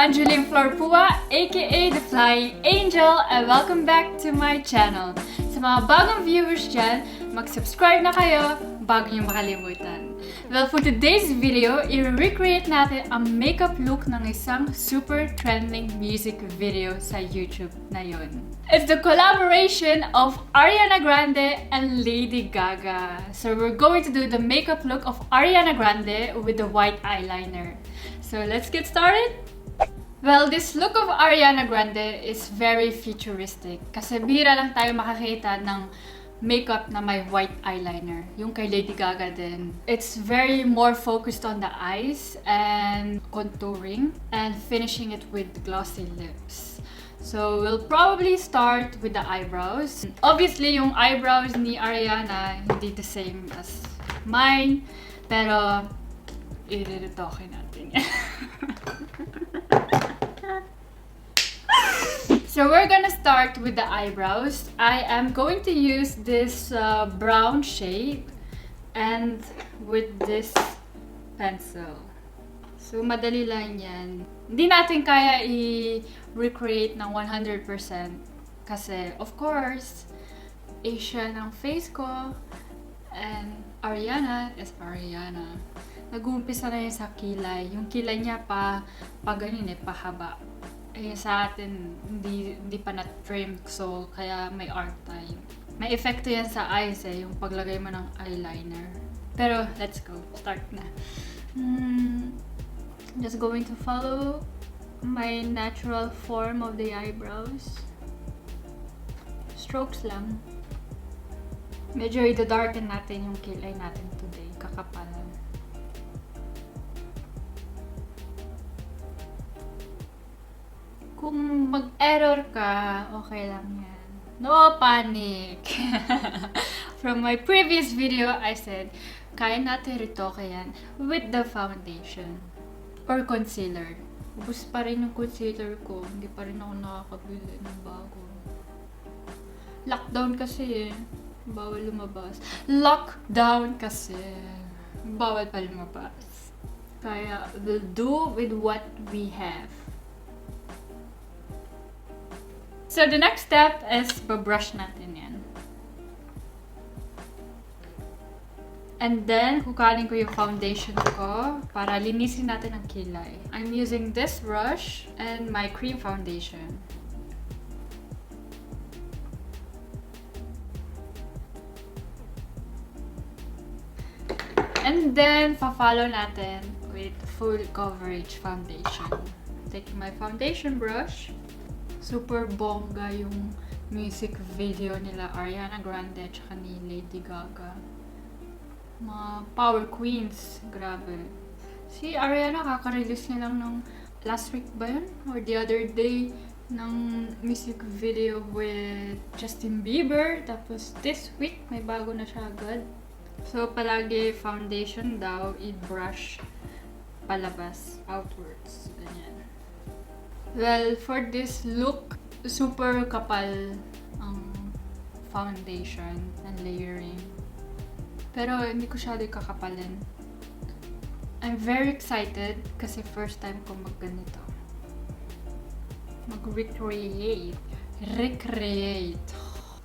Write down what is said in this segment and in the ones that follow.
Angeline aka The Flying Angel, and welcome back to my channel. Sa mga bagong viewers dyan, mag-subscribe na kayo bago nyo makalimutan. Well, for today's video, i-recreate natin ang makeup look ng isang super trending music video sa YouTube na yun. It's the collaboration of Ariana Grande and Lady Gaga. So we're going to do the makeup look of Ariana Grande with the white eyeliner. So let's get started! Well, this look of Ariana Grande is very futuristic kasi bihira lang tayo makakita ng makeup na may white eyeliner. Yung kay Lady Gaga din. It's very more focused on the eyes and contouring and finishing it with glossy lips. So we'll probably start with the eyebrows. Obviously, yung eyebrows ni Ariana hindi the same as mine, pero i-retoke natin yan. So we're gonna start with the eyebrows. I am going to use this brown shade and with this pencil. So madali lang yan. Hindi natin kaya i-recreate ng 100% kasi of course, Asian ang face ko and Ariana is Ariana. Nag-uumpisa na yun sa kilay. Yung kilay niya pa ganyan pahaba. Eh, sa atin, hindi pa na-trim, so kaya may art tayo. May epekto yan sa eyes yung paglagay mo ng eyeliner. Pero, let's go. Start na. Just going to follow my natural form of the eyebrows. Strokes lang. Medyo i-darken natin yung kilay natin today. Kakapalan. Kung mag-error ka, okay lang yan. No panic! From my previous video, I said, kaya natin retoke yan with the foundation or concealer. Ubus pa rin yung concealer ko. Hindi pa rin ako nakakabili ng bago. Lockdown kasi bawal lumabas. Lockdown kasi bawal pa lumabas. Kaya we'll do with what we have. So the next step is babrush natin yan. And then, kukanin ko yung foundation ko para linisin natin ang kilay. I'm using this brush and my cream foundation. And then, pa-follow natin with full coverage foundation. Taking my foundation brush. Super bongga yung music video nila Ariana Grande at saka ni Lady Gaga. Mga power queens. Grabe. Si Ariana kaka-release niya lang ng last week ba yun? Or the other day ng music video with Justin Bieber. Tapos this week may bago na siya agad. So palagi foundation daw i-brush palabas, outwards. Ganyan. Well, for this look, super kapal ang foundation and layering. Pero hindi ko siya kakapalin. I'm very excited kasi first time ko magganito. Mag-recreate.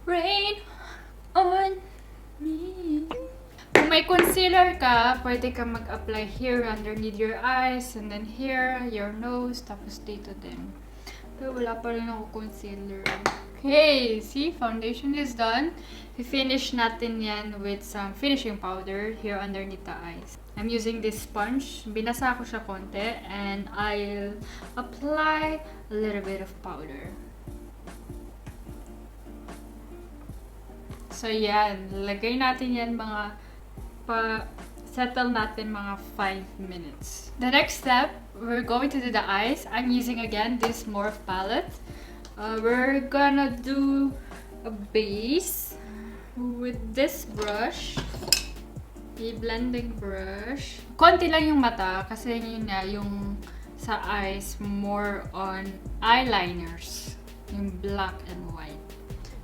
Rain on me. Kung may concealer ka, pwede ka mag-apply here underneath your eyes and then here, your nose, tapos dito din. Pero wala pa rin ako concealer. Okay, see? Foundation is done. I-finish natin yan with some finishing powder here underneath the eyes. I'm using this sponge. Binasa ko siya konti and I'll apply a little bit of powder. So yan, lagay natin yan settle natin mga 5 minutes. The next step, we're going to do the eyes. I'm using again this Morphe palette. We're gonna do a base with this brush. A blending brush. Konti lang yung mata kasi yun nga, yung sa eyes more on eyeliners. Yung black and white.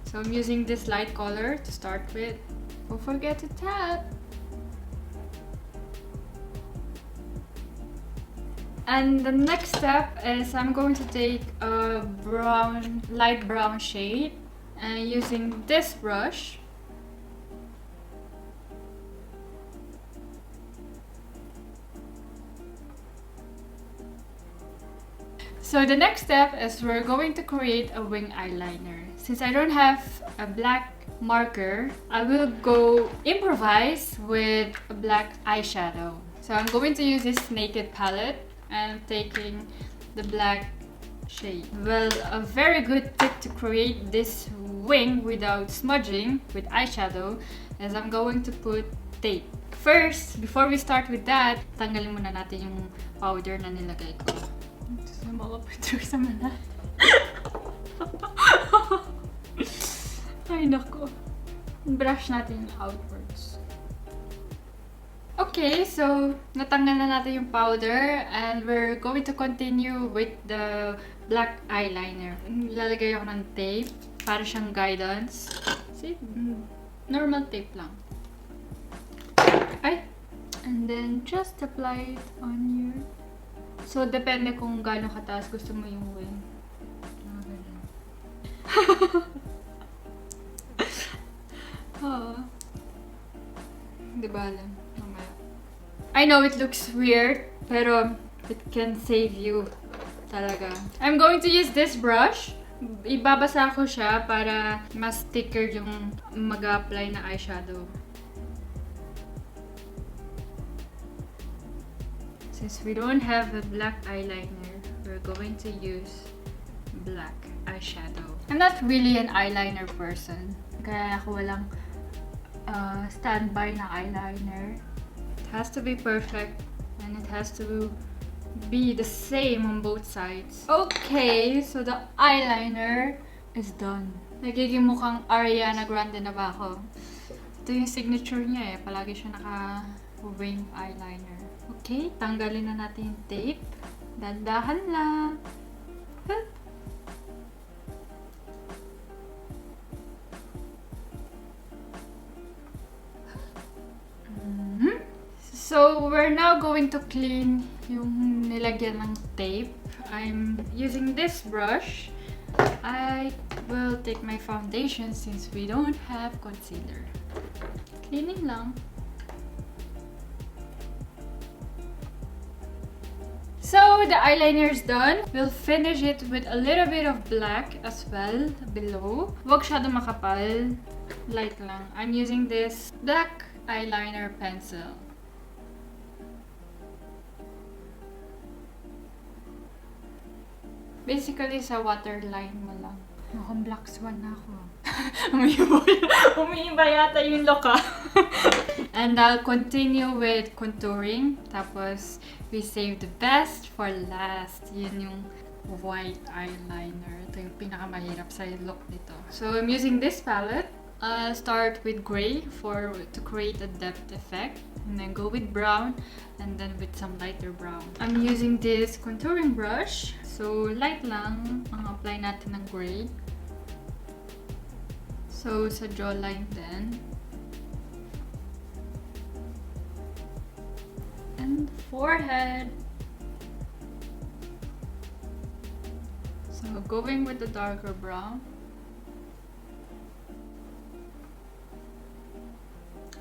So I'm using this light color to start with. Don't forget to tap. And the next step is I'm going to take a light brown shade and using this brush. So the next step is we're going to create a wing eyeliner. Since I don't have a black marker, I will go improvise with a black eyeshadow. So I'm going to use this Naked palette and taking the black shade. Well, a very good tip to create this wing without smudging with eyeshadow is I'm going to put tape. First, before we start with that, tanggalin muna natin yung powder na nilagay ko. Ito sa mga picture sa malat. Ay nako. Brush natin outwards. Okay, so natanggal na natin yung powder and we're going to continue with the black eyeliner. Lalagay ako ng tape para siyang guidance. See? Normal tape lang. Ay! And then just apply it on your... So, depende kung gaano kataas gusto mo yung wing. Diba alam? I know it looks weird, pero it can save you talaga. I'm going to use this brush. Ibabasa ko siya para mas thicker yung mag-apply na eyeshadow. Since we don't have a black eyeliner, we're going to use black eyeshadow. I'm not really an eyeliner person. Kaya ako walang standby na eyeliner. It has to be perfect and it has to be the same on both sides. Okay, so the eyeliner is done. Nagiging mukhang Ariana Grande na ba ako? Ito yung signature niya eh. Palagi siya naka-wing eyeliner. Okay, tanggalin na natin yung tape. Dandahan lang. Huh? So, we're now going to clean yung nilagyan ng tape. I'm using this brush. I will take my foundation since we don't have concealer. Cleaning lang. So, the eyeliner is done. We'll finish it with a little bit of black as well below. Huwag siya makapal. Light lang. I'm using this black eyeliner pencil. Basically, sa waterline mo lang. Mukhang black swan na ako. Umiiba yata yung loka. And I'll continue with contouring. Tapos, we save the best for last. Yun yung white eyeliner. Ito yung pinakamahirap sa look nito. So, I'm using this palette. I'll start with gray to create a depth effect. And then go with brown. And then with some lighter brown. I'm using this contouring brush. So, light lang ang apply natin ng gray. So, sa jawline din. And forehead. So, going with the darker brown.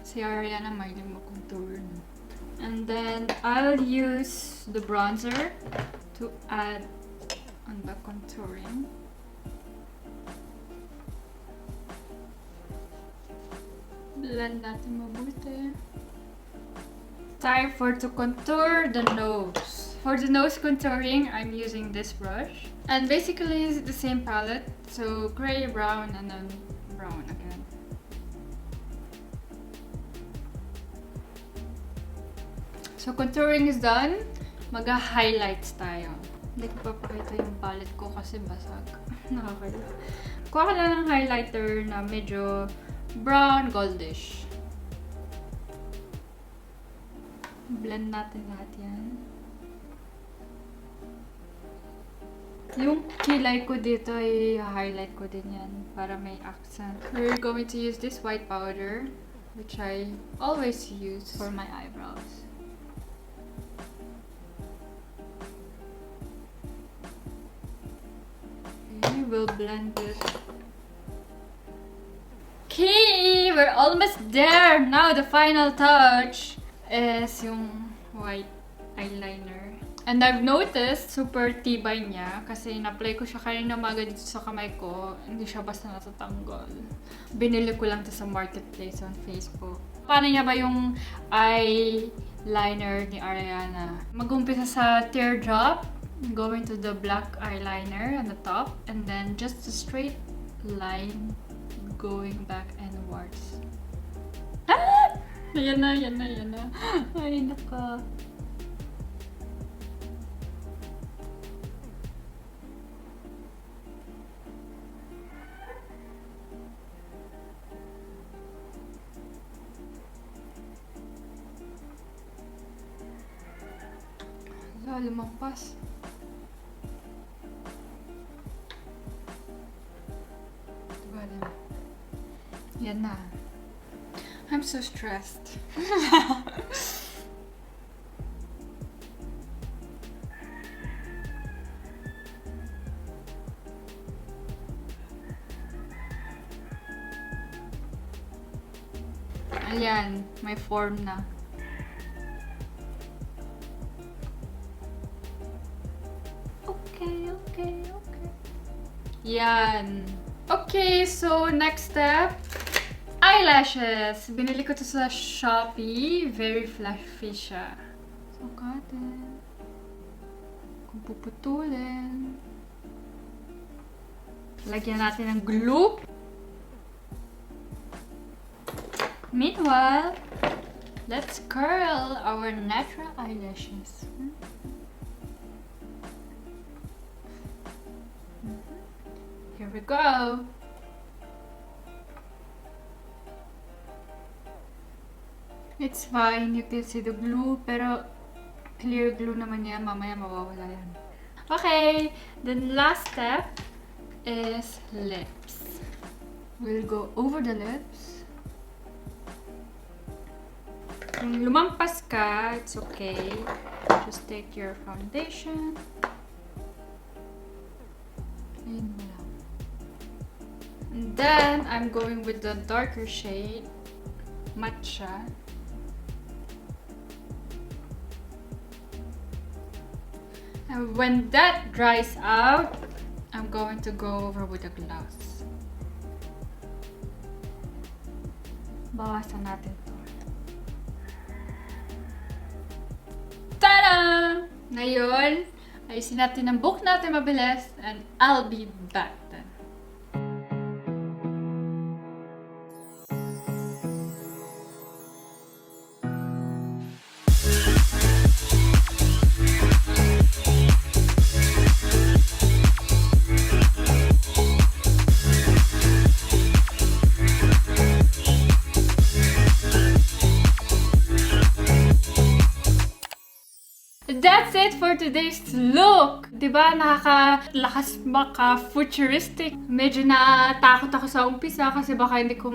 Si Ariana mahilig mag-contour. And then, I'll use the bronzer to add on the contouring. Blend natin mabuti. Time to contour the nose. For the nose contouring, I'm using this brush. And basically, it's the same palette. So, gray, brown, and then brown again. So, contouring is done. Mag-highlights tayo. Hindi ko papakita yung palette ko kasi basag. Nakakaya. Kuha ka lang ng highlighter na medyo brown, goldish. Blend natin lahat yan. Yung kilay ko dito ay highlight ko din yan para may accent. We're going to use this white powder, which I always use for my eyebrows. will blend it. Okay, we're almost there. Now the final touch is yung white eyeliner. And I've noticed, super tibay niya kasi in-apply ko siya kanina umaga dito sa kamay ko. Hindi siya basta natatanggal. Binili ko lang to sa marketplace on Facebook. Paano niya ba yung eyeliner ni Ariana? Mag-umpisa sa teardrop, going to the black eyeliner on the top, and then just a straight line going back inwards. Ah! Yan na. Ay, naka. Lumampas. Yan na. I'm so stressed. Ayan, may form na. Okay. Yan. Okay, so next step, eyelashes. Binili ko to sa Shopee. Very fluffy siya. Sukatin. Kung puputulin. Lagyan natin ng glue. Meanwhile, let's curl our natural eyelashes. Here we go. It's fine, you can see the glue, pero clear glue naman yan, mamaya mawawala yan. Okay, then last step is lips. We'll go over the lips. Kung lumampas ka, it's okay. Just take your foundation. Ayun mo lang. And then, I'm going with the darker shade, matcha. And when that dries out, I'm going to go over with the gloss. Bawasan natin to. Tada! Ngayon, ayusin natin ang book natin mabilis and I'll be back then. That's it for today's look! Diba, nakakalakas maka-futuristic. Medyo natakot ako sa umpisa kasi baka hindi ko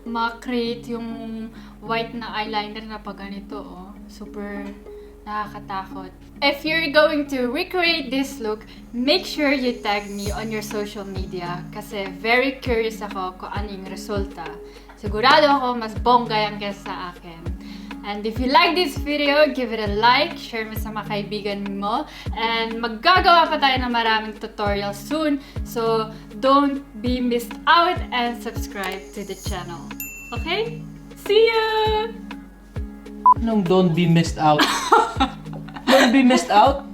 ma-create yung white na eyeliner na pag ganito. Oh. Super nakakatakot. If you're going to recreate this look, make sure you tag me on your social media kasi very curious ako kung ano yung resulta. Sigurado ako mas bongga yan kesa sa akin. And if you like this video, give it a like, share mo sa mga kaibigan mo, and maggagawa pa tayo ng maraming tutorials soon, so don't be missed out and subscribe to the channel. Okay? See ya! No, don't be missed out. Don't be missed out?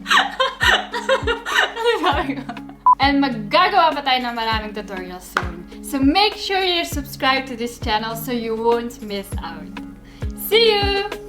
And maggagawa pa tayo ng maraming tutorials soon. So make sure you're subscribed to this channel so you won't miss out. See you!